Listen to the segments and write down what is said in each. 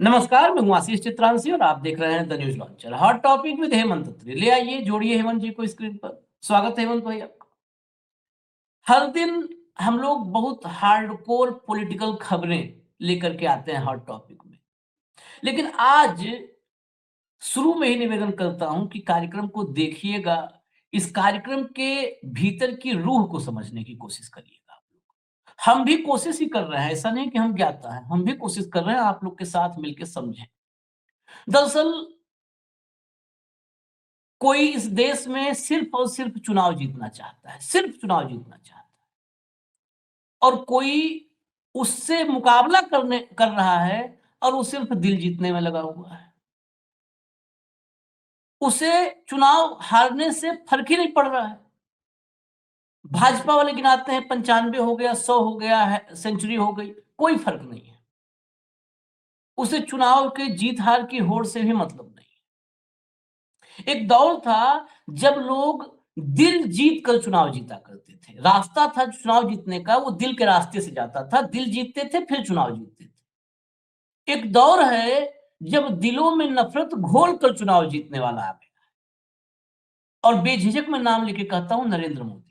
नमस्कार, मैं हूँ आशीष चित्रांशी और आप देख रहे हैं the news launcher. Hot topic with Hemant Atri. ले आइए, जोड़िए हेमंत जी को स्क्रीन पर। स्वागत है हेमंत भाई आपका। हर दिन हम लोग बहुत हार्डकोर पॉलिटिकल खबरें लेकर के आते हैं हॉट टॉपिक में, लेकिन आज शुरू में ही निवेदन करता हूं कि कार्यक्रम को देखिएगा। इस कार्यक्रम के भीतर की रूह को समझने की कोशिश करिएगा। हम भी कोशिश ही कर रहे हैं, ऐसा नहीं कि हम ज्ञाता हैं, हम भी कोशिश कर रहे हैं आप लोग के साथ मिलकर समझें। दरअसल कोई इस देश में सिर्फ और सिर्फ चुनाव जीतना चाहता है, सिर्फ चुनाव जीतना चाहता है, और कोई उससे मुकाबला कर रहा है और वो सिर्फ दिल जीतने में लगा हुआ है। उसे चुनाव हारने से फर्क ही नहीं पड़ रहा है। भाजपा वाले गिनाते हैं 95 हो गया, 100 हो गया है, सेंचुरी हो गई, कोई फर्क नहीं है। उसे चुनाव के जीत हार की होड़ से भी मतलब नहीं। एक दौर था जब लोग दिल जीत कर चुनाव जीता करते थे। रास्ता था चुनाव जीतने का, वो दिल के रास्ते से जाता था। दिल जीतते थे, फिर चुनाव जीतते थे। एक दौर है जब दिलों में नफरत घोल कर चुनाव जीतने वाला आ गया। और बेझिझक मैं नाम लेके कहता हूं, नरेंद्र मोदी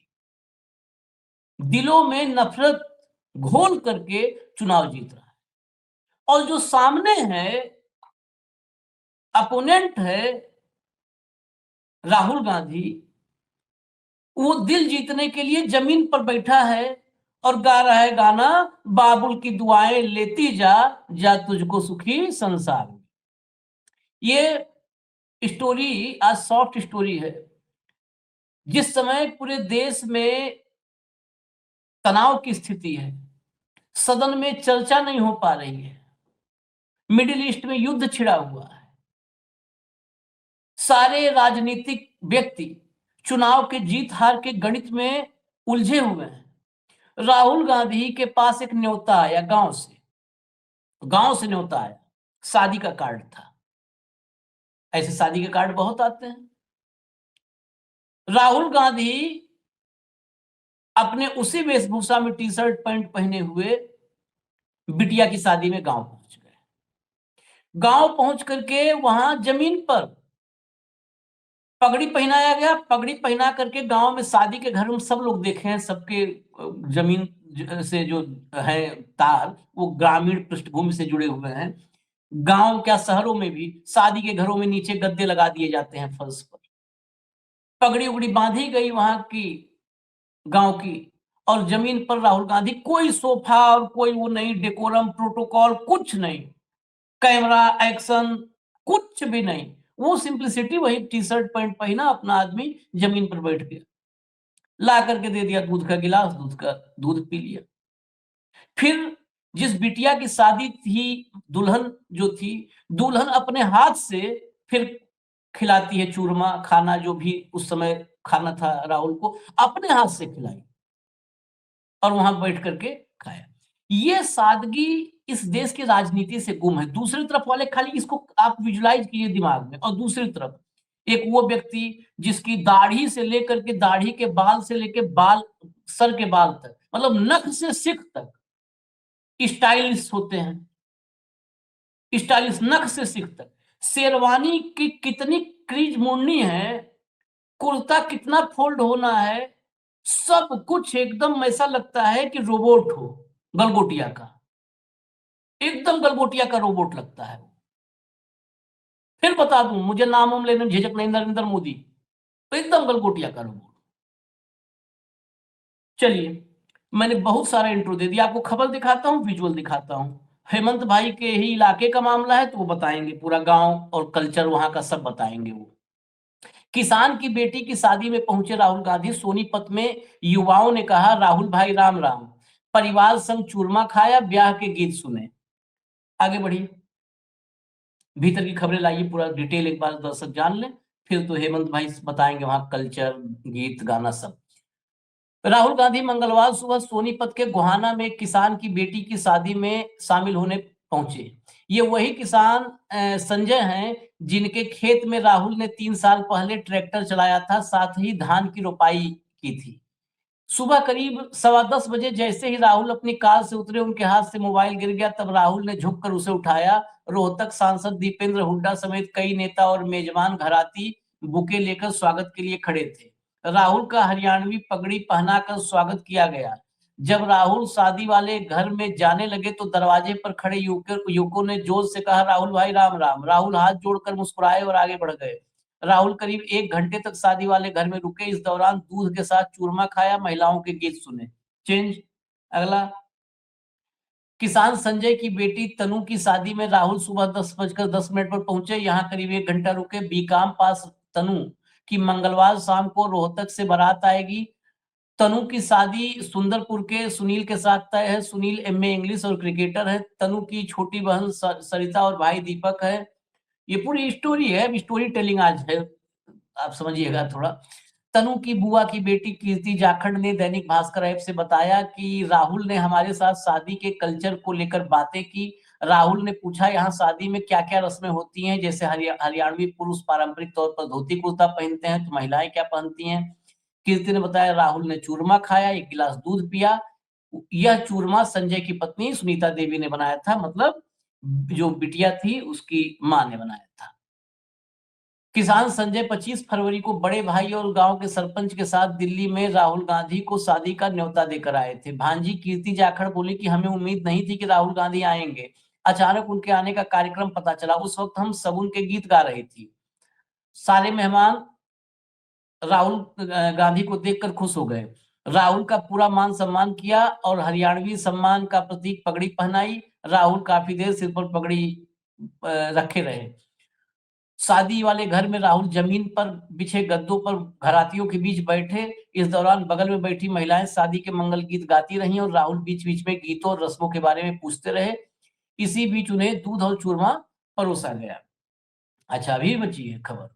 दिलों में नफरत घोल करके चुनाव जीत रहा है। और जो सामने है, अपोनेंट है राहुल गांधी, वो दिल जीतने के लिए जमीन पर बैठा है और गा रहा है गाना, बाबुल की दुआएं लेती जा, जा तुझको सुखी संसार में। ये स्टोरी आज सॉफ्ट स्टोरी है। जिस समय पूरे देश में तनाव की स्थिति है, सदन में चर्चा नहीं हो पा रही है, मिडिल ईस्ट में युद्ध छिड़ा हुआ है, सारे राजनीतिक व्यक्ति चुनाव के जीत हार के गणित में उलझे हुए हैं, राहुल गांधी के पास एक न्योता आया गांव से न्योता आया। शादी का कार्ड था। ऐसे शादी के कार्ड बहुत आते हैं। राहुल गांधी अपने उसी वेशभूषा में टी शर्ट पैंट पहने हुए बिटिया की शादी में गांव पहुंच गए। गांव पहुंच करके वहां जमीन पर पगड़ी पहनाया गया। पगड़ी पहना करके गांव में शादी के घर में सब लोग देखे हैं, सबके जमीन से जो है तार, वो ग्रामीण पृष्ठभूमि से जुड़े हुए हैं। गांव क्या, शहरों में भी शादी के घरों में नीचे गद्दे लगा दिए जाते हैं फर्श पर। पगड़ी उगड़ी बांधी गई वहां की, गांव की। और जमीन पर राहुल गांधी, कोई सोफा और कोई वो नहीं, डेकोरम प्रोटोकॉल कुछ नहीं, कैमरा एक्शन कुछ भी नहीं। वो सिंप्लिसिटी, वही टी शर्ट पैंट पहना अपना आदमी, जमीन पर बैठ गया, ला करके दे दिया दूध का गिलास, दूध पी लिया। फिर जिस बिटिया की शादी थी, दुल्हन जो थी, दुल्हन अपने हाथ से फिर खिलाती है चूरमा, खाना जो भी उस समय खाना था राहुल को, अपने हाथ से खिलाई और वहां बैठ करके खाया। ये सादगी इस देश की राजनीति से गुम है। दूसरी तरफ वाले, खाली इसको आप विजुलाइज कीजिए दिमाग में, और दूसरी तरफ एक वो व्यक्ति जिसकी दाढ़ी से लेकर के, दाढ़ी के बाल से लेकर बाल, सर के बाल तक, मतलब नख से सिख तक स्टाइलिश होते हैं, स्टाइलिश नख से सिख तक। शेरवानी की कितनी क्रीज मोड़नी है, कुर्ता कितना फोल्ड होना है, सब कुछ एकदम ऐसा लगता है कि रोबोट हो, गलगोटिया का, एकदम गलगोटिया का रोबोट लगता है। फिर बता दूं, मुझे नाम वाम लेने में झिझक नहीं, नरेंद्र मोदी तो एकदम गलगोटिया का रोबोट। चलिए, मैंने बहुत सारा इंट्रो दे दिया, आपको खबर दिखाता हूं, विजुअल दिखाता हूं। हेमंत भाई के ही इलाके का मामला है तो वो बताएंगे, पूरा गांव और कल्चर वहां का सब बताएंगे वो। किसान की बेटी की शादी में पहुंचे राहुल गांधी। सोनीपत में युवाओं ने कहा, राहुल भाई राम राम, परिवार संग चूरमा खाया, ब्याह के गीत सुने। आगे बढ़िए, भीतर की खबरें लाइए, पूरा डिटेल एक बार दर्शक जान लें, फिर तो हेमंत भाई बताएंगे वहां कल्चर, गीत गाना सब। राहुल गांधी मंगलवार सुबह सोनीपत के गोहाना में एक किसान की बेटी की शादी में शामिल होने पहुंचे। ये वही किसान संजय हैं जिनके खेत में राहुल ने 3 साल पहले ट्रैक्टर चलाया था, साथ ही धान की रोपाई की थी। सुबह करीब 10:15 बजे जैसे ही राहुल अपनी कार से उतरे, उनके हाथ से मोबाइल गिर गया। तब राहुल ने झुककर उसे उठाया। रोहतक सांसद दीपेंद्र हुड्डा समेत कई नेता और मेजबान घराती बुके लेकर स्वागत के लिए खड़े थे। राहुल का हरियाणवी पगड़ी पहनाकर स्वागत किया गया। जब राहुल शादी वाले घर में जाने लगे तो दरवाजे पर खड़े युवकों ने जोर से कहा, राहुल भाई राम राम। राहुल हाथ जोड़कर मुस्कुराए और आगे बढ़ गए। राहुल करीब 1 घंटे तक शादी वाले घर में रुके। इस दौरान दूध के साथ चूरमा खाया, महिलाओं के गीत सुने। चेंज। अगला, किसान संजय की बेटी तनु की शादी में राहुल सुबह 10:10 पर पहुंचे। यहाँ करीब 1 घंटा रुके। बीकाम पास तनु की मंगलवार शाम को रोहतक से बारात आएगी। तनु की शादी सुंदरपुर के सुनील के साथ तय है। सुनील एमए इंग्लिश और क्रिकेटर है। तनु की छोटी बहन सरिता और भाई दीपक है। ये पूरी स्टोरी है, स्टोरी टेलिंग आज है, आप समझिएगा थोड़ा। तनु की बुआ की बेटी कीर्ति जाखड़ ने दैनिक भास्कर ऐप से बताया कि राहुल ने हमारे साथ शादी के कल्चर को लेकर बातें की। राहुल ने पूछा, यहाँ शादी में क्या क्या रस्में होती हैं, जैसे हरियाणवी पुरुष पारंपरिक तौर पर धोती कुर्ता पहनते हैं, तो महिलाएं क्या पहनती हैं। कीर्ति ने बताया, राहुल ने चूरमा खाया, 1 गिलास दूध पिया। यह चूरमा संजय की पत्नी सुनीता देवी ने बनाया था, मतलब जो बिटिया थी उसकी मां ने बनाया था। किसान संजय 25 फरवरी को बड़े भाई और गांव के सरपंच के साथ दिल्ली में राहुल गांधी को शादी का न्योता देकर आए थे। भांजी कीर्ति जाखड़ बोली कि हमें उम्मीद नहीं थी कि राहुल गांधी आएंगे। अचानक उनके आने का कार्यक्रम पता चला। उस वक्त हम शगुन के गीत गा रही थी। सारे मेहमान राहुल गांधी को देखकर खुश हो गए। राहुल का पूरा मान सम्मान किया और हरियाणवी सम्मान का प्रतीक पगड़ी पहनाई। राहुल काफी देर सिर पर पगड़ी रखे रहे। शादी वाले घर में राहुल जमीन पर बिछे गद्दों पर घरातियों के बीच बैठे। इस दौरान बगल में बैठी महिलाएं शादी के मंगल गीत गाती रहीं और राहुल बीच बीच में गीतों और रस्मों के बारे में पूछते रहे। इसी बीच उन्हें दूध और चूरमा परोसा गया। अच्छा, अभी बची है खबर।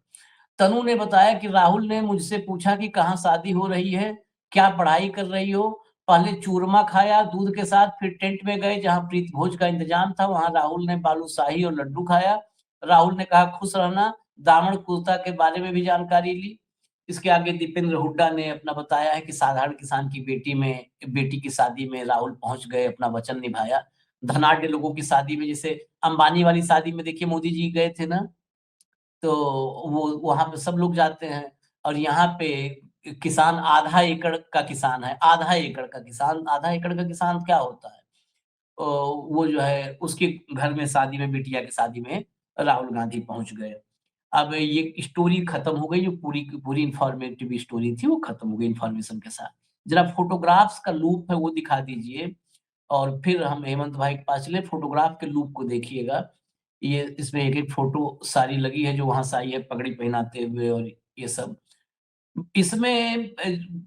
तनु ने बताया कि राहुल ने मुझसे पूछा कि कहाँ शादी हो रही है, क्या पढ़ाई कर रही हो। पहले चूरमा खाया दूध के साथ, फिर टेंट में गए जहां प्रीत भोज का इंतजाम था। वहां राहुल ने बालूशाही और लड्डू खाया। राहुल ने कहा, खुश रहना। दामन कुर्ता के बारे में भी जानकारी ली। इसके आगे दीपेंद्र हुड्डा ने अपना बताया है कि साधारण किसान की बेटी की शादी में राहुल पहुंच गए, अपना वचन निभाया। धनाढ्य लोगों की शादी में, जैसे अंबानी वाली शादी में देखिए मोदी जी गए थे ना, तो वो वहां पे सब लोग जाते हैं। और यहाँ पे किसान आधा एकड़ का किसान है। आधा एकड़ का किसान, आधा एकड़ का किसान क्या होता है, वो जो है उसके घर में शादी में, बिटिया की शादी में राहुल गांधी पहुंच गए। अब ये स्टोरी खत्म हो गई, जो पूरी की पूरी इंफॉर्मेटिव स्टोरी थी वो खत्म हो गई इंफॉर्मेशन के साथ। जरा फोटोग्राफ्स का लूप है वो दिखा दीजिए, और फिर हम हेमंत भाई के पास चले। फोटोग्राफ के लूप को देखिएगा। ये इसमें एक एक फोटो सारी लगी है जो वहां से आई है पगड़ी पहनाते हुए, और ये सब इसमें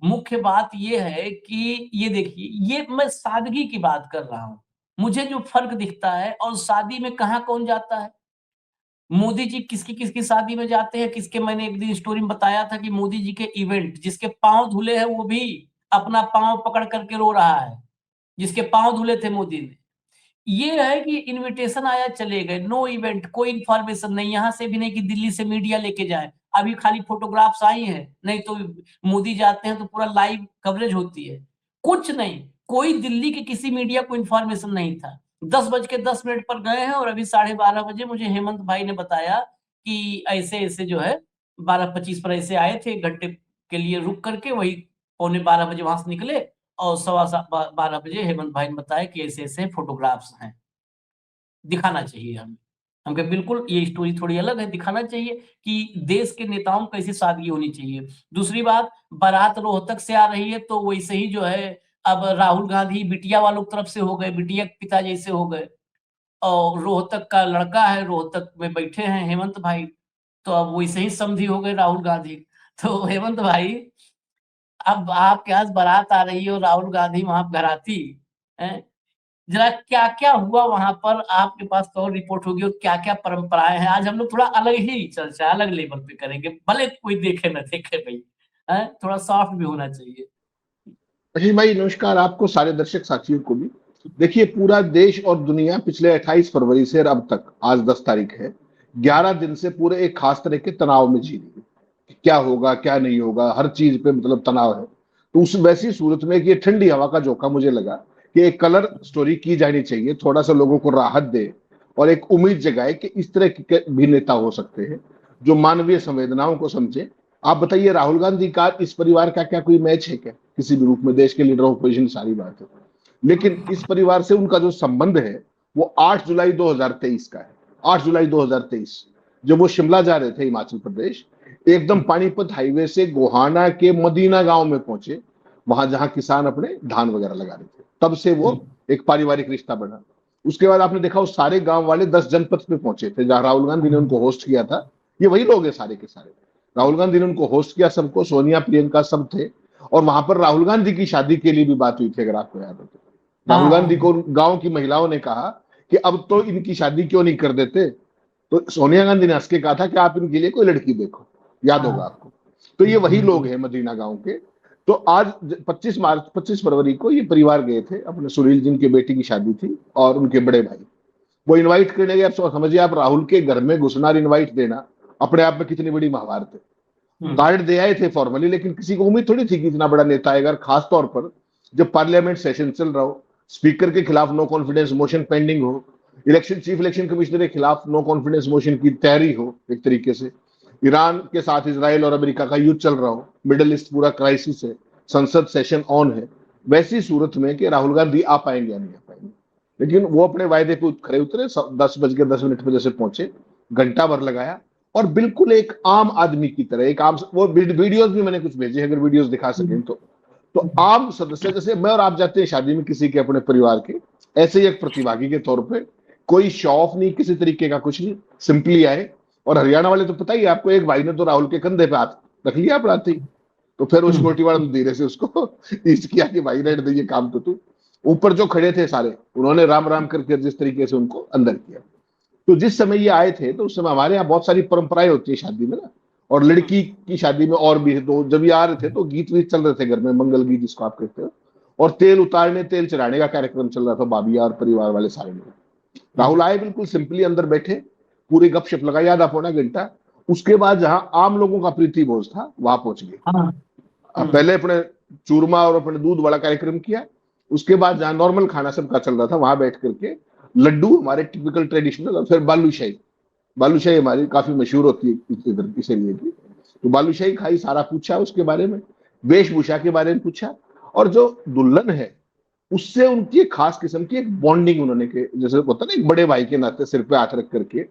मुख्य बात ये है कि ये देखिए, ये मैं सादगी की बात कर रहा हूँ। मुझे जो फर्क दिखता है, और शादी में कहाँ कौन जाता है। मोदी जी किसकी किसकी शादी में जाते हैं, किसके, मैंने एक दिन स्टोरी में बताया था कि मोदी जी के इवेंट, जिसके पांव धुले हैं वो भी अपना पांव पकड़ करके रो रहा है, जिसके पांव धुले थे मोदी ने। ये है कि इनविटेशन आया चले गए, नो इवेंट, कोई इंफॉर्मेशन नहीं, यहाँ से भी नहीं कि दिल्ली से मीडिया लेके जाए। अभी खाली फोटोग्राफ्स आई हैं, नहीं तो मोदी जाते हैं तो पूरा लाइव कवरेज होती है। कुछ नहीं, कोई दिल्ली के किसी मीडिया को इंफॉर्मेशन नहीं था। 10:10 पर गए हैं, और अभी 12:30 मुझे हेमंत भाई ने बताया कि ऐसे ऐसे जो है 12:25 पर ऐसे आए थे, 1 घंटे के लिए रुक करके, वही 11:45 वहां से निकले। और 12:15 हेमंत भाई ने बताया कि ऐसे ऐसे फोटोग्राफ्स हैं, दिखाना चाहिए हमें। हम कहे बिल्कुल, ये स्टोरी थोड़ी अलग है, दिखाना चाहिए कि देश के नेताओं में कैसी सादगी होनी चाहिए। दूसरी बात, बारात रोहतक से आ रही है, तो वैसे ही जो है अब राहुल गांधी बिटिया वालों की तरफ से हो गए, बिटिया के पिता जैसे हो गए। और रोहतक का लड़का है, रोहतक में बैठे हैं हेमंत भाई, तो अब वैसे ही समधी हो गए राहुल गांधी। तो हेमंत भाई, अब आपके यहाँ बारात आ रही है और राहुल गांधी वहां घराती है, जरा क्या क्या हुआ वहां पर आपके पास तो और रिपोर्ट होगी, और क्या क्या परंपराएं हैं। आज हम लोग थोड़ा अलग ही चर्चा, अलग लेवल पे करेंगे, भले कोई देखे न देखे भाई, है थोड़ा सॉफ्ट भी होना चाहिए। अजीत भाई नमस्कार, आपको सारे दर्शक साथियों को भी। देखिए, पूरा देश और दुनिया पिछले 28 फरवरी से अब तक, आज 10 तारीख है, 11 दिन से पूरे एक खास तरह के तनाव में जी रही है कि क्या होगा क्या नहीं होगा, हर चीज पे मतलब तनाव है। तो उस वैसी सूरत में कि ये ठंडी हवा का झोंका मुझे लगा कि एक कलर स्टोरी की जानी चाहिए, थोड़ा सा लोगों को राहत दे और एक उम्मीद जगाए कि इस तरह के भी नेता हो सकते हैं जो मानवीय संवेदनाओं को समझे। आप बताइए, राहुल गांधी का इस परिवार का क्या कोई मैच है क्या किसी भी रूप में? देश के लीडर ऑफ अपोजिशन, सारी बात है, लेकिन इस परिवार से उनका जो संबंध है वो 8 जुलाई 2023 का है। 8 जुलाई 2023 जब वो शिमला जा रहे थे, हिमाचल प्रदेश, एकदम पानीपत हाईवे से गोहाना के मदीना गांव में पहुंचे, वहां जहां किसान अपने धान वगैरह लगा रहे थे। तब से वो एक पारिवारिक रिश्ता बना। उसके बाद आपने देखा वो सारे गांव वाले 10 जनपद पे पहुंचे थे जहां राहुल गांधी ने उनको होस्ट किया था। ये वही लोग हैं सारे के सारे। राहुल गांधी ने उनको होस्ट किया, सबको, सोनिया प्रियंका सब थे। और वहां पर राहुल गांधी की शादी के लिए भी बात हुई थी, अगर आपको याद हो तो। राहुल गांधी को गांव की महिलाओं ने कहा कि अब तो इनकी शादी क्यों नहीं कर देते, तो सोनिया गांधी ने हंस के कहा था कि आप इनके लिए कोई लड़की देखो, याद होगा आपको। तो ये वही लोग हैं मदीना गांव के। तो आज 25 फरवरी को ये परिवार गए थे, अपने सुनील, जिनकी बेटी की शादी थी, और उनके बड़े भाई वो इनवाइट करने गए। आप समझिए, आप राहुल के घर में घुसना और इनवाइट देना अपने आप में कितनी बड़ी महाभारत है। कार्ड दे आए थे फॉर्मली, लेकिन किसी को उम्मीद थोड़ी थी कि इतना बड़ा नेता आएगा, खास तौर पर जब पार्लियामेंट सेशन चल रहा हो, स्पीकर के खिलाफ नो कॉन्फिडेंस मोशन पेंडिंग हो, चीफ इलेक्शन कमिश्नर के खिलाफ नो कॉन्फिडेंस मोशन की तैयारी हो, एक तरीके से ईरान के साथ इजराइल और अमेरिका का युद्ध चल रहा हो, मिडिल ईस्ट पूरा क्राइसिस है, संसद सेशन ऑन है, वैसी सूरत में कि राहुल गांधी आ पाएंगे या नहीं आ पाएंगे। लेकिन वो अपने वायदे पे खरे उतरे, 10 बज के 10 मिनट पे जैसे पहुंचे, घंटा भर लगाया, और बिल्कुल एक आम आदमी की तरह, एक आम, वो वीडियोस भी मैंने कुछ भेजे, अगर वीडियोस दिखा सकें तो आम सदस्य, जैसे मैं और आप जाते हैं शादी में किसी के अपने परिवार के, ऐसे ही एक प्रतिभागी के तौर पे, कोई शो ऑफ नहीं, किसी तरीके का कुछ नहीं, सिंपली आए। और हरियाणा वाले तो पता ही है आपको, एक भाई ने तो राहुल के कंधे पे हाथ रख लिया अपराधी, तो फिर उस सिक्योरिटी वाले ने धीरे से उसको ईस्ट किया कि भाई रहने दे ये काम, तो तू ऊपर जो खड़े थे सारे, उन्होंने राम राम करके जिस तरीके से उनको अंदर किया। तो जिस समय ये आए थे, तो उस समय हमारे यहाँ बहुत सारी परंपराएं होती है शादी में ना, और लड़की की शादी में और भी है। तो जब ये आ रहे थे तो गीत वीत चल रहे थे घर में, मंगल गीत जिसको आप कहते हो, और तेल उतारने तेल चढ़ाने का कार्यक्रम चल रहा था, भाभिया और परिवार वाले सारे लोग। राहुल आए, बिल्कुल सिंपली अंदर बैठे, पूरी गपशप लगाई आधा पौना घंटा। उसके बाद जहां आम लोगों का प्रीति भोज था वहां पहुंच गए। पहले अपने चूरमा और अपने दूध वाला कार्यक्रम किया, उसके बाद जहां नॉर्मल खाना सबका चल रहा था वहां बैठ करके लड्डू, हमारे टिपिकल ट्रेडिशनल, और फिर बालूशाही। बालूशाही हमारी काफी मशहूर होती है इधर इस एरिए की, तो बालूशाही खाई, सारा पूछा उसके बारे में, वेशभूषा के बारे में पूछा, और जो दुल्हन है उससे उनकी एक खास किस्म की एक बॉन्डिंग उन्होंने के, जैसे होता ना एक बड़े भाई के नाते सिर पे हाथ रख करके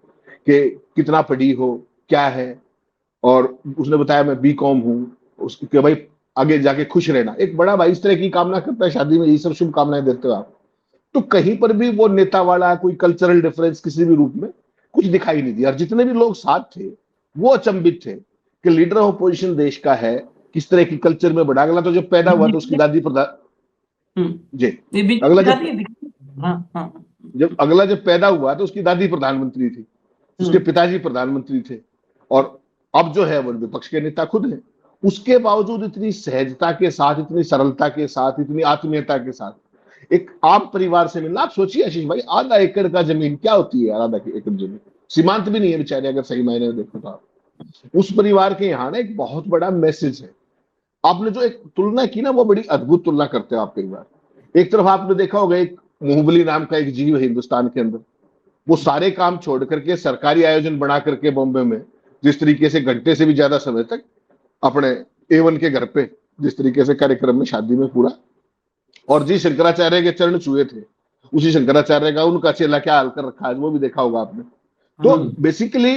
कि कितना पढ़ी हो, क्या है, और उसने बताया मैं बीकॉम हूँ, उसके भाई आगे जाके खुश रहना। एक बड़ा भाई इस तरह की कामना करता है शादी में, ये सब शुभकामनाएं देते हो आप। तो कहीं पर भी वो नेता वाला कोई कल्चरल डिफरेंस किसी भी रूप में कुछ दिखाई नहीं दिया। और जितने भी लोग साथ थे वो अचंभित थे कि लीडर ऑफ अपोजिशन देश का है, किस तरह की कल्चर में बड़ा। अगला तो जब पैदा हुआ तो उसकी दादी प्रधान जी, अगला जब पैदा हुआ तो उसकी दादी प्रधानमंत्री थी, उसके पिताजी प्रधानमंत्री थे, और अब जो है वो विपक्ष के नेता खुद है। उसके बावजूद इतनी सहजता के साथ, इतनी सरलता के साथ, इतनी आत्मीयता के साथ एक आम परिवार से मिलना। आप सोचिए आशीष भाई, आधा एकड़ का जमीन क्या होती है यार, आधा एकड़ जमीन सीमांत भी नहीं है बेचारे, अगर सही मायने में देखो तो आप। उस परिवार के यहाँ ना एक बहुत बड़ा मैसेज है। आपने जो एक तुलना की ना, वो बड़ी अद्भुत तुलना करते हो आप कई बार। एक तरफ आपने देखा होगा एक मोहबली नाम का एक जीव है हिंदुस्तान के अंदर, वो सारे काम छोड़ करके सरकारी आयोजन बना करके बॉम्बे में जिस तरीके से घंटे से भी ज्यादा समय तक अपने A1 के घर पे जिस तरीके से कार्यक्रम में शादी में पूरा, और जी शंकराचार्य के चरण छुए थे, उसी शंकराचार्य का उनका चेला क्या हाल कर रखा है वो भी देखा होगा आपने। तो बेसिकली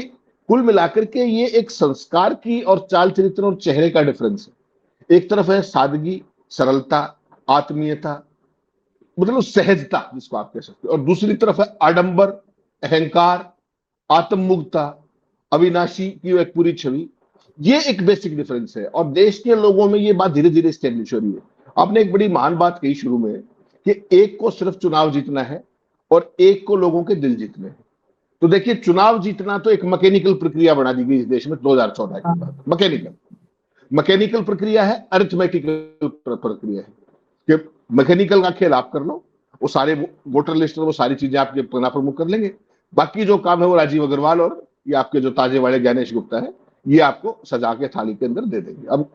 कुल मिलाकर के ये एक संस्कार की और चाल चरित्र और चेहरे का डिफरेंस है। एक तरफ है सादगी, सरलता, आत्मीयता, मतलब सहजता जिसको आप कह सकते हो, और दूसरी तरफ है आडंबर, अहंकार, आत्ममुग्धता, अविनाशी की एक पूरी छवि। ये एक बेसिक डिफरेंस है, और देश के लोगों में ये बात धीरे धीरे स्टेब्लिश हो रही है। आपने एक बड़ी महान बात कही शुरू में कि एक को सिर्फ चुनाव जीतना है और एक को लोगों के दिल जीतने हैं। तो देखिए, चुनाव जीतना तो एक मैकेनिकल प्रक्रिया बना दी गई इस देश में 2014 के बाद। मैकेनिकल प्रक्रिया है, अरिथमेटिकल प्रक्रिया है कि मैकेनिकल का खेल आप कर लो, वो सारे वोटर लिस्ट, वो सारी चीजें आपके पन्ना प्रमुख कर लेंगे। बाकी जो काम है वो राजीव अग्रवाल और ये आपके जो ताजे वाले ज्ञानेश गुप्ता है, ये आपको सजा के थाली के अंदर दे देंगे। अब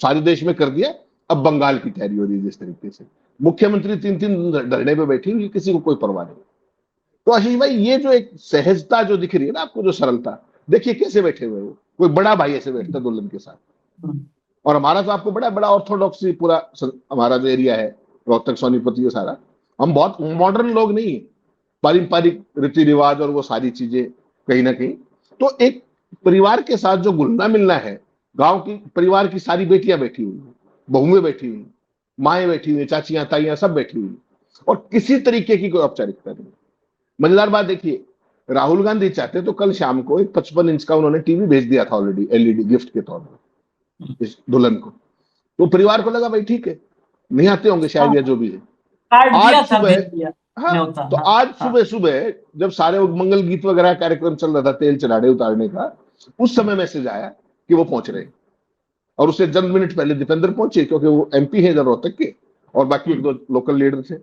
सारे देश में कर दिया, अब बंगाल की तैयारी हो रही है जिस तरीके से, मुख्यमंत्री 3-3 धरने पे बैठी हुई, किसी को कोई परवाह नहीं। तो आशीष भाई, ये जो एक सहजता जो दिख रही है ना आपको, जो सरलता, देखिए कैसे बैठे हुए हो, कोई बड़ा भाई ऐसे बैठता दुल्हन के साथ। और हमारा तो आपको बड़ा बड़ा ऑर्थोडॉक्स पूरा हमारा जो एरिया है, रोहतक सोनीपत, ये सारा, हम बहुत मॉडर्न लोग नहीं है, पारंपरिक रीति रिवाज और वो सारी चीजें कहीं ना कहीं। तो एक परिवार के साथ जो घुलना मिलना है, गांव की परिवार की सारी बेटियां बैठी हुई, बहुएं बैठी हुई, माएँ बैठी हुई, चाचियां ताइयां सब बैठी हुई, और किसी तरीके की कोई औपचारिकता नहीं। मजेदार बात देखिए, राहुल गांधी चाहते तो कल शाम को एक 55 इंच का उन्होंने टीवी भेज दिया था ऑलरेडी, एलईडी गिफ्ट के तौर पर इस दुल्हन को। तो परिवार को लगा भाई ठीक है, नहीं आते होंगे शायद, या जो भी है। कार्ड आज दिया था, सुबह, भेज दिया हाँ, न्योता। तो हाँ आज हाँ। सुबह सुबह जब सारे वो मंगल गीत वगैरह कार्यक्रम चल रहा था, तेल चढ़ाने उतारने का, उस समय मैसेज आया कि वो पहुंच रहे हैं। और उससे चंद मिनट पहले दीपेंद्र पहुंचे, क्योंकि वो एमपी है इधर रोहतक के, और बाकी एक दो लोकल लीडर थे।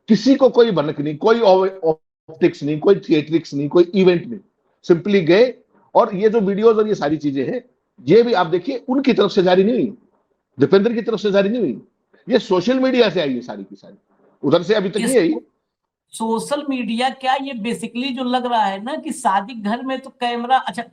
किसी को कोई भनक नहीं, कोई ऑप्टिक्स नहीं, कोई थिएट्रिक्स नहीं, कोई इवेंट नहीं, सिंपली गए। और ये जो वीडियोज और ये सारी चीजें हैं, ये भी आप देखिए उनकी तरफ से जारी नहीं हुई, दीपेंद्र की तरफ से जारी नहीं हुई, ये सोशल मीडिया से आई है सारी की सारी, उधर से अभी तक नहीं आई। सोशल मीडिया क्या, ये बेसिकली जो लग रहा है ना कि शादी घर में तो कैमरा, अच्छा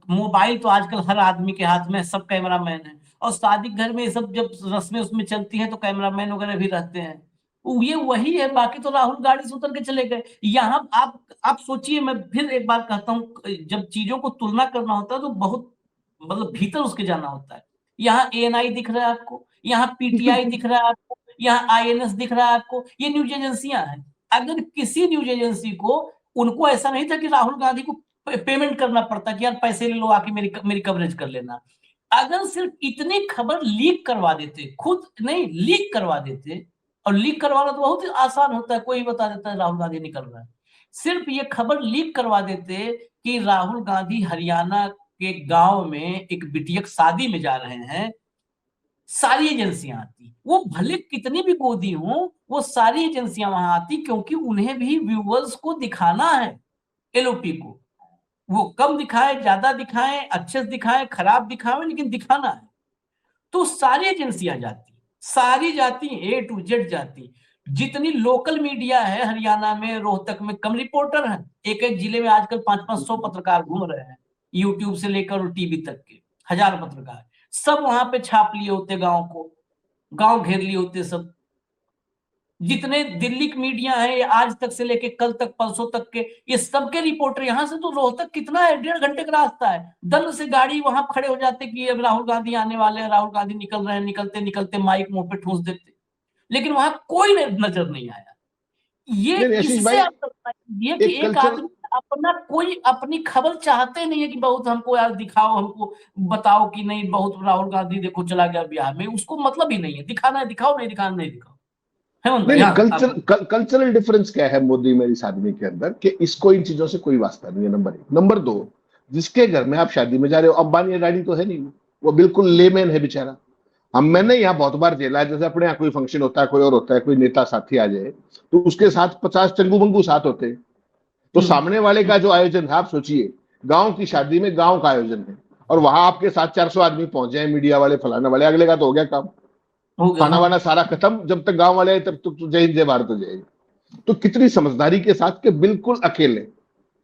मोबाइल तो आजकल हर आदमी के हाथ में, सब कैमरा मैन है, और शादी घर में ये सब जब रस्में उसमें चलती हैं तो कैमरा मैन वगैरह भी रहते हैं। ये वही है, बाकी तो राहुल गाड़ी से उतर के चले गए। यहाँ आप सोचिए, मैं फिर एक बार कहता हूँ, जब चीजों को तुलना करना होता है तो बहुत मतलब भीतर उसके जाना होता है। यहाँ एएनआई दिख रहा है आपको, यहाँ पीटीआई दिख रहा है आपको, यहाँ आईएनएस दिख रहा है आपको, ये न्यूज एजेंसियां हैं। अगर किसी न्यूज एजेंसी को, उनको ऐसा नहीं था कि राहुल गांधी को पेमेंट करना पड़ता कि यार पैसे ले लो आके मेरी मेरी कवरेज कर लेना। अगर सिर्फ इतनी खबर लीक करवा देते, खुद नहीं लीक करवा देते, और लीक करवाना तो बहुत ही आसान होता है, कोई बता देता है राहुल गांधी निकल रहा है। सिर्फ ये खबर लीक करवा देते कि राहुल गांधी हरियाणा के गांव में एक बिटिया की शादी में जा रहे हैं, सारी एजेंसियां आती, वो भले कितनी भी गोदी हो, वो सारी एजेंसियां वहां आती, क्योंकि उन्हें भी व्यूअर्स को दिखाना है, एलओपी को। वो कम दिखाए, ज्यादा दिखाएं, अच्छे से दिखाएं, खराब दिखाएं, लेकिन दिखाना है। तो सारी एजेंसियां जाती, सारी जाती, ए टू जेड जाती। जितनी लोकल मीडिया है हरियाणा में, रोहतक में, कम रिपोर्टर हैं। एक एक जिले में आजकल 500-500 पत्रकार घूम रहे हैं, यूट्यूब से लेकर और टीवी तक के 1000 पत्रकार, सब वहां पे छाप लिए होते, गांव को गांव घेर लिए होते सब। जितने दिल्ली की मीडिया है, आज तक से लेके कल तक, परसों तक के, ये सबके रिपोर्टर यहाँ से तो रोहतक कितना है, 1.5 घंटे का रास्ता है, दल से गाड़ी वहां खड़े हो जाते कि अब राहुल गांधी आने वाले हैं, राहुल गांधी निकल रहे हैं, निकलते निकलते माइक मुंह पे ठूस देते। लेकिन वहां कोई नजर नहीं आया। ये नहीं आशीष इससे भाई, आप बताइए कि एक एक कल्चर, आदमी अपना, कोई अपनी खबर चाहते नहीं है कि बहुत हमको यार दिखाओ, हमको बताओ कि नहीं बहुत राहुल गांधी देखो चला गया बिहार में, उसको मतलब ही नहीं है, दिखाना है दिखाओ, नहीं दिखाना नहीं दिखाओ। हेमंत भाई, नहीं नहीं, हाँ आप कल्चरल डिफरेंस क्या है मोदी में इस आदमी के अंदर, कि इसको इन चीजों से कोई वास्ता नहीं है, नंबर एक। नंबर दो, जिसके घर में आप शादी में जा रहे हो, अंबानी अडानी तो है नहीं, वो बिल्कुल लेमैन है बेचारा। मैंने यहाँ बहुत बार झेला है, जैसे अपने यहाँ कोई फंक्शन होता है, कोई और होता है, कोई नेता साथी आ जाए, तो उसके साथ 50 चंगू बंगू साथ होते हैं। तो सामने वाले का जो आयोजन है, आप सोचिए, गांव की शादी में गांव का आयोजन है, और वहां आपके साथ 400 आदमी पहुंच जाए, मीडिया वाले फलाना वाले, अगले का तो हो गया काम, हो गया। खाना हाँ वाना सारा खत्म, जब तक गांव वाले आए तब तक तो जय हिंद जय भारत हो जाएगी। तो कितनी समझदारी के साथ के बिल्कुल अकेले,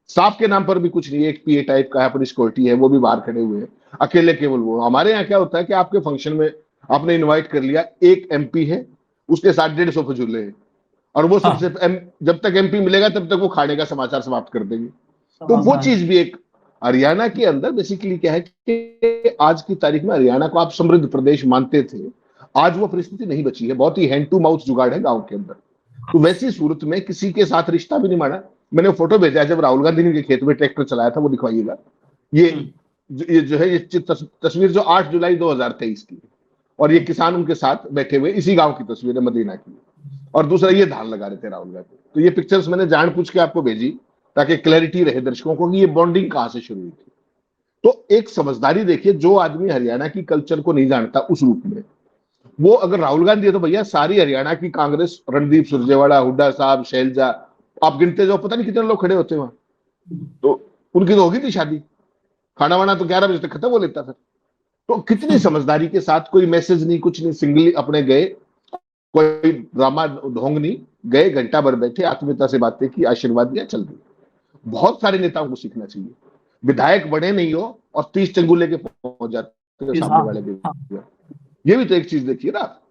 साफ के नाम पर भी कुछ नहीं, एक पीए टाइप का है, अपनी सिक्योरिटी है, वो भी बाहर खड़े हुए हैं, अकेले केवल वो। हमारे यहाँ क्या होता है कि आपके फंक्शन में आपने इनवाइट कर लिया, एक एमपी है, उसके साथ 150 फजूले हैं, और वो हाँ सबसे जब तक एमपी मिलेगा तब तक वो खाने का समाचार समाप्त कर देंगे। तो हाँ वो हाँ। चीज भी एक हरियाणा के अंदर बेसिकली क्या है कि आज की तारीख में हरियाणा को आप समृद्ध प्रदेश मानते थे, आज वो परिस्थिति नहीं बची है, बहुत ही हैंड टू माउथ जुगाड़ है गांव के अंदर। तो वैसी सूरत में किसी के साथ रिश्ता भी नहीं माना। मैंने फोटो भेजा है, जब राहुल गांधी ने खेत में ट्रैक्टर चलाया था, वो दिखवाइएगा। ये ये जो है, ये तस्वीर जो 8 जुलाई 2023 की, और ये किसान उनके साथ बैठे हुए, इसी गांव की तस्वीर है, मदीना की। और दूसरा, ये धान लगा रहे थे राहुल गांधी। तो ये पिक्चर्स मैंने जान पूछ के आपको भेजी, ताकि क्लैरिटी रहे दर्शकों को कि ये बॉन्डिंग कहां से शुरू हुई थी। तो एक समझदारी देखिए, जो आदमी हरियाणा की कल्चर को नहीं जानता उस रूप में, वो अगर राहुल गांधी है तो भैया सारी हरियाणा की कांग्रेस, रणदीप सुरजेवाला, हुड्डा साहब, शैलजा, आप गिनते जाओ, पता नहीं कितने लोग खड़े होते वहां। तो उनकी तो होगी थी शादी, खाना वाना तो 11 बजे तक खत्म हो लेता फिर। तो कितनी समझदारी के साथ, कोई मैसेज नहीं, कुछ नहीं, सिंगली अपने गए, कोई ड्रामा ढोंग नहीं, गए, घंटा भर बैठे, आत्मीयता से बातें की, आशीर्वाद दिया, चल दिए। बहुत सारे नेताओं को सीखना चाहिए। विधायक बड़े नहीं हो और 30 चंगुल लेके पहुंच जाते हैं सामने हाँ वाले हाँ। व्यक्ति। ये भी तो एक चीज देखिए ना आप,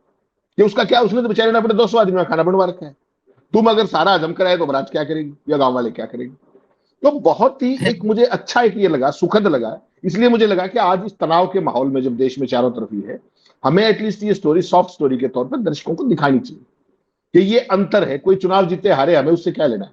कि उसका क्या, उसने तो बेचारे ने अपने 200 आदमी का खाना बनवा रखा है। तुम अगर सारा हजम कराए तो बरात क्या करेगी, या गांव वाले क्या करेंगे? तो बहुत ही एक मुझे अच्छा एक ये लगा, सुखद लगा। इसलिए मुझे लगा कि आज इस तनाव के माहौल में, जब देश में चारों तरफ ही है, हमें एटलीस्ट ये स्टोरी सॉफ्ट स्टोरी के तौर पर दर्शकों को दिखानी चाहिए कि ये अंतर है। कोई चुनाव जीते हारे, हमें उससे क्या लेना है,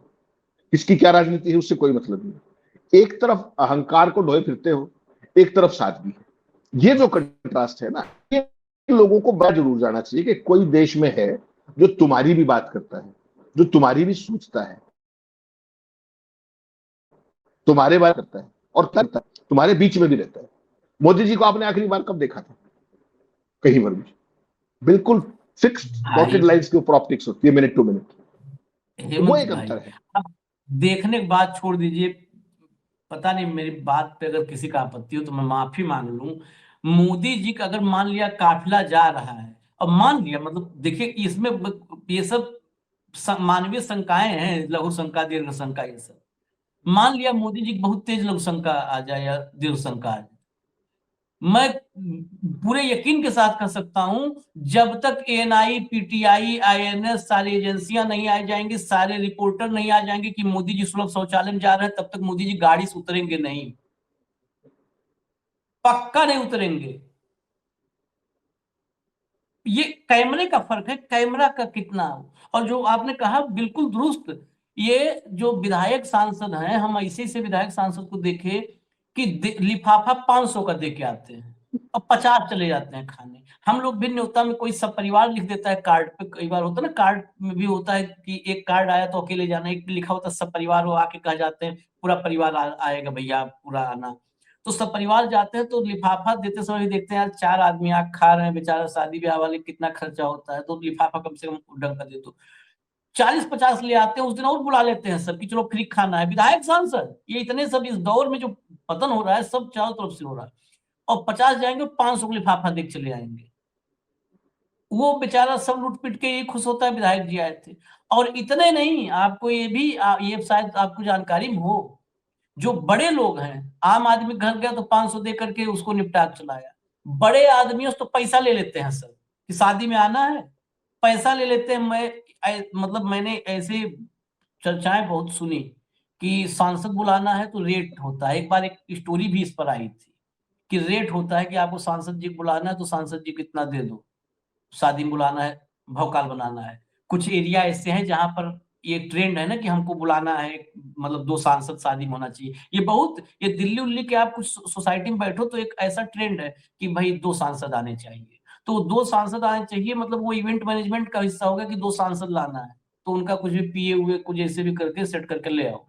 किसकी क्या राजनीति है, उससे कोई मतलब नहीं। एक तरफ अहंकार को ढोए फिरते हो, एक तरफ सादगी है। ये जो कंट्रास्ट है ना, ये लोगों को बड़ा जरूर जाना चाहिए कि कोई देश में है जो तुम्हारी भी बात करता है, जो तुम्हारी भी सोचता है, तुम्हारे बारे में करता है और करता है, तुम्हारे बीच में भी रहता है। मोदी जी को आपने आखिरी बार कब देखा था? कहीं पर भी? बिल्कुल फिक्स्ड भाई डॉटेड लाइंस के ऊपर ऑप्टिक्स होती है, मिनट टू मिनट। तो वो हेमंत एक भाई, अंतर है। अब देखने के बाद छोड़ दीजिए, पता नहीं मेरी बात पे अगर किसी का आपत्ति हो तो मैं माफी मांग लूं। मोदी जी का अगर मान लिया काफिला जा रहा है, और मान लिया मतलब देखिए इसमें ये सब मानवीय शंकाएं हैं, लघु शंका दीर्घ शंका ये सब। मान लिया मोदी जी की बहुत तेज लघु शंका आ जाए या दीर्घ शंका आ जाए, मैं पूरे यकीन के साथ कह सकता हूं, जब तक एएनआई, पीटीआई, आईएनएस सारी एजेंसियां नहीं आ जाएंगी, सारे रिपोर्टर नहीं आ जाएंगे कि मोदी जी सुलभ शौचालय में जा रहे हैं, तब तक मोदी जी गाड़ी से उतरेंगे नहीं, पक्का नहीं उतरेंगे। ये कैमरे का फर्क है, कैमरा का कितना। और जो आपने कहा बिल्कुल दुरुस्त, ये जो विधायक सांसद हैं, हम ऐसे से विधायक सांसद को देखे कि लिफाफा 500 का दे के आते हैं और 50 चले जाते हैं खाने। हम लोग भी न्योता में कोई सब परिवार लिख देता है कार्ड पे, कई बार होता है ना, कार्ड में भी होता है कि एक कार्ड आया तो अकेले जाना, एक लिखा होता है सब परिवार, वो आके कह जाते हैं पूरा परिवार आएगा भैया, पूरा आना। तो सब परिवार जाते हैं तो लिफाफा देते समय भी देखते हैं यार 4 आदमी आग खा रहे हैं, बेचारा शादी ब्याह वाले कितना खर्चा होता है, तो लिफाफा कम से कम ढंग का दे दो। 40-50 ले आते हैं, उस दिन और बुला लेते हैं सब कि चलो फ्री खाना है, विधायक सांसद ये इतने सब इस दौर में जो पतन हो रहा है सब चारों तरफ से हो रहा है, और 50 जाएंगे 500 को लिफाफा देख चले आएंगे। वो बेचारा सब लूट पिट के ये खुश होता है विधायक जी आए थे। और इतने नहीं, आपको ये भी ये शायद आपको जानकारी में हो, जो बड़े लोग हैं, आम आदमी घर गया तो 500 दे करके उसको निपटा के चलाया। बड़े आदमियों से तो पैसा ले लेते हैं सर कि शादी में आना है, पैसा ले लेते हैं। मतलब मैंने ऐसे चर्चाएं बहुत सुनी कि सांसद बुलाना है तो रेट होता है। एक बार एक स्टोरी भी इस पर आई थी कि रेट होता है कि आपको सांसद जी को बुलाना है तो सांसद जी कितना दे दो, शादी में बुलाना है, भौकाल बनाना है। कुछ एरिया ऐसे हैं जहां पर ये ट्रेंड है ना कि हमको बुलाना है, मतलब 2 सांसद शादी में होना चाहिए। ये बहुत, ये दिल्ली उल्ली के आप कुछ सोसाइटी में बैठो तो एक ऐसा ट्रेंड है कि भाई 2 सांसद आने चाहिए। तो 2 सांसद आने चाहिए, मतलब वो इवेंट मैनेजमेंट का हिस्सा होगा कि 2 सांसद लाना है, तो उनका कुछ भी पिए हुए कुछ ऐसे भी करके सेट करके ले आओ।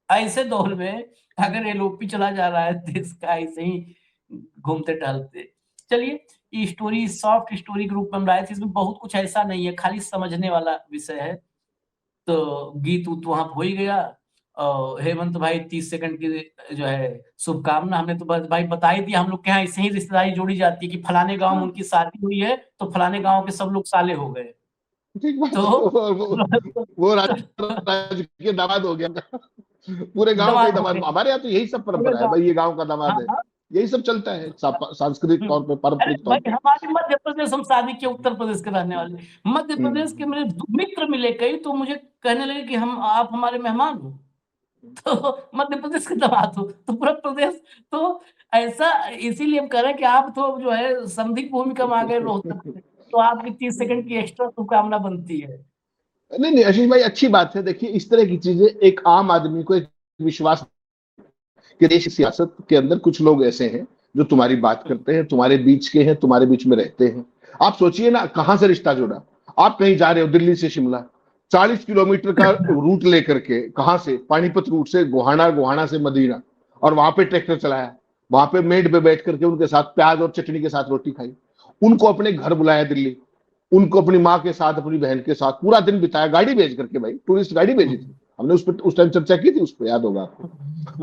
ऐसे दौर में अगर एलओपी चला जा रहा है देश का ऐसे ही घूमते टहलते। चलिए, ये स्टोरी सॉफ्ट स्टोरी के रूप में हम लाए थे, इसमें बहुत कुछ ऐसा नहीं है, खाली समझने वाला विषय है। तो गीत उत वहां हो ही गया। और हेमंत भाई 30 सेकंड की जो है शुभकामना, हमने तो बस भाई बता ही दिया, हम लोग के यहाँ ऐसे ही रिश्तेदारी जोड़ी जाती है कि फलाने गांव में हाँ, उनकी शादी हुई है तो फलाने गांव के सब लोग साले हो गए। ठीक बात। तो वो राज के दामाद हो गया, पूरे गांव का ही दमाद हो दामाद। गए हमारे यहाँ तो यही सब पूरे परंपरा है गांव। भाई, ये गांव का हाँ दामाद है, हाँ। यही सब चलता है सांस्कृतिक तौर पे, अरे पारंपरिक तौर भाई पे। हमारे मध्य प्रदेश, हम शादी के उत्तर प्रदेश के रहने वाले, मध्य प्रदेश के हम्म। मेरे मित्र मिले कई, तो मुझे कहने लगे कि हम आप हमारे मेहमान हो। तो मध्य प्रदेश के दामाद हो तो पूरा प्रदेश, तो ऐसा, इसीलिए हम कह रहे हैं कि आप तो जो है समधिक भूमिका में आ गए रोहतक से, तो आपकी 30 सेकंड की एक्स्ट्रा शुभकामना बनती है। नहीं नहीं आशीष भाई, अच्छी बात है। देखिए इस तरह की चीजें एक आम आदमी को एक विश्वास, कि देश की सियासत के अंदर कुछ लोग ऐसे हैं जो तुम्हारी बात करते हैं, तुम्हारे बीच के हैं, तुम्हारे बीच में रहते हैं। आप सोचिए ना कहां से रिश्ता जुड़ा। आप कहीं जा रहे हो दिल्ली से शिमला, 40 किलोमीटर का रूट लेकर के, कहां से, पानीपत रूट से गोहाना, गोहाना से मदीना, और वहां पे ट्रैक्टर चलाया, वहां पे मेड पे बैठ करके उनके साथ प्याज और चटनी के साथ रोटी खाई, उनको अपने घर बुलाया दिल्ली, उनको अपनी माँ के साथ, अपनी बहन के साथ पूरा दिन बिताया, गाड़ी भेज करके, भाई टूरिस्ट गाड़ी भेजी थी, हमने उस पर उस टाइम चर्चा की थी, उस पर याद होगा आपको।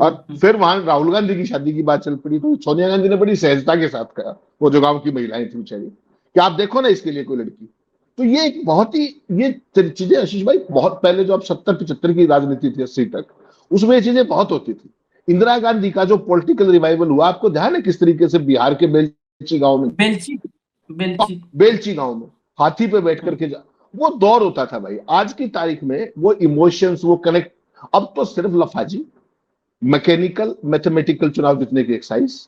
और फिर वहां राहुल गांधी की शादी की बात चल पड़ी, तो सोनिया गांधी ने बड़ी सहजता के साथ कहा, वो जो गांव की महिलाएं थी बेचारी, कि आप देखो ना इसके लिए कोई लड़की। तो ये एक बहुत ही, ये चीजें आशीष भाई बहुत पहले, जो आप 70-75 की राजनीति थी 80 तक, उसमें ये चीजें बहुत होती थी। इंदिरा गांधी का जो पॉलिटिकल रिवाइवल हुआ, आपको ध्यान है किस तरीके से बिहार के बेलची गांव में, बेलची बेलची बेलची गांव में हाथी पे बैठ करके जा, वो दौर होता था भाई। आज की तारीख में वो इमोशंस, वो कनेक्ट, अब तो सिर्फ लफाजी, मैकेनिकल मैथमेटिकल चुनाव जीतने की एक्सरसाइज,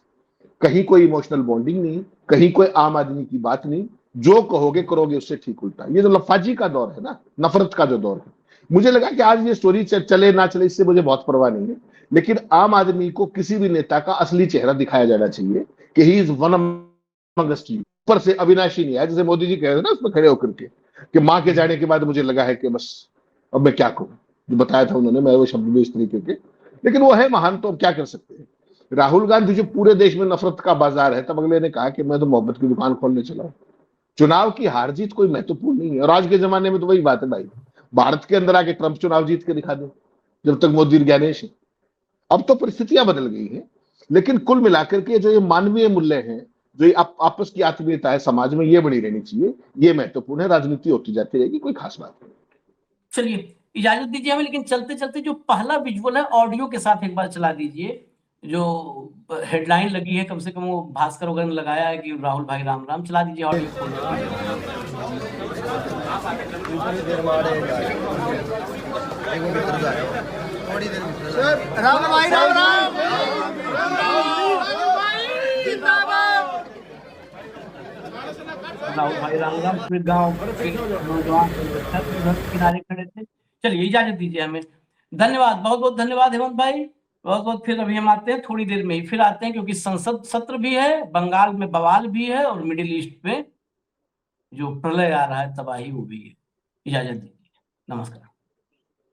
कहीं कोई इमोशनल बॉन्डिंग नहीं, कहीं कोई आम आदमी की बात नहीं, जो कहोगे करोगे उससे ठीक उल्टा। ये जो लफाजी का दौर है ना, नफरत का जो दौर है, मुझे लगा कि आज ये स्टोरी चले ना चले इससे मुझे बहुत परवाह नहीं है, लेकिन आम आदमी को किसी भी नेता का असली चेहरा दिखाया जाना चाहिए कि he is one amongst you. ऊपर से अविनाशी नहीं है, जैसे मोदी जी कह रहे थे ना उसमें खड़े होकर के, कि मां के जाने के बाद मुझे लगा है कि बस अब मैं क्या कहूं, जो बताया था उन्होंने, मैं वो शब्द भी इस तरीके के, लेकिन वो है महान, तो अब क्या कर सकते हैं। राहुल गांधी जो पूरे देश में नफरत का बाजार है, तब अगले ने कहा कि मैं तो मोहब्बत की दुकान खोलने चला हूं। चुनाव की हार जीत कोई महत्वपूर्ण नहीं है, और आज के जमाने में तो वही बात है भाई, भारत के अंदर आके ट्रंप चुनाव जीत के दिखा दे, जब तक मोदी ज्ञानेश है। अब तो परिस्थितियां बदल गई हैं, लेकिन कुल मिलाकर के जो ये मानवीय मूल्य हैं, जो ये आपस की आत्मीयता है समाज में, ये बनी रहनी चाहिए, ये महत्वपूर्ण है। राजनीति होती जाती रहेगी, कोई खास बात नहीं। चलिए इजाजत दीजिए हमें, लेकिन चलते चलते जो पहला विजुअल है ऑडियो के साथ एक बार चला दीजिए। जो हेडलाइन लगी है, कम से कम वो भास्कर वगैरह ने लगाया है कि राहुल भाई राम राम, चला दीजिए ऑडियो खोल के। राम भाई राम राम, राहुल भाई राम राम। फिर गांव नौजवान किनारे खड़े थे। चलिए इजाजत दीजिए हमें, धन्यवाद, बहुत बहुत धन्यवाद हेमंत भाई, बहुत बहुत। फिर अभी हम आते हैं, थोड़ी देर में ही फिर आते हैं, क्योंकि संसद सत्र भी है, बंगाल में बवाल भी है, और मिडिल ईस्ट में जो प्रलय आ रहा है, तबाही, वो भी है। इजाजत दीजिए, नमस्कार।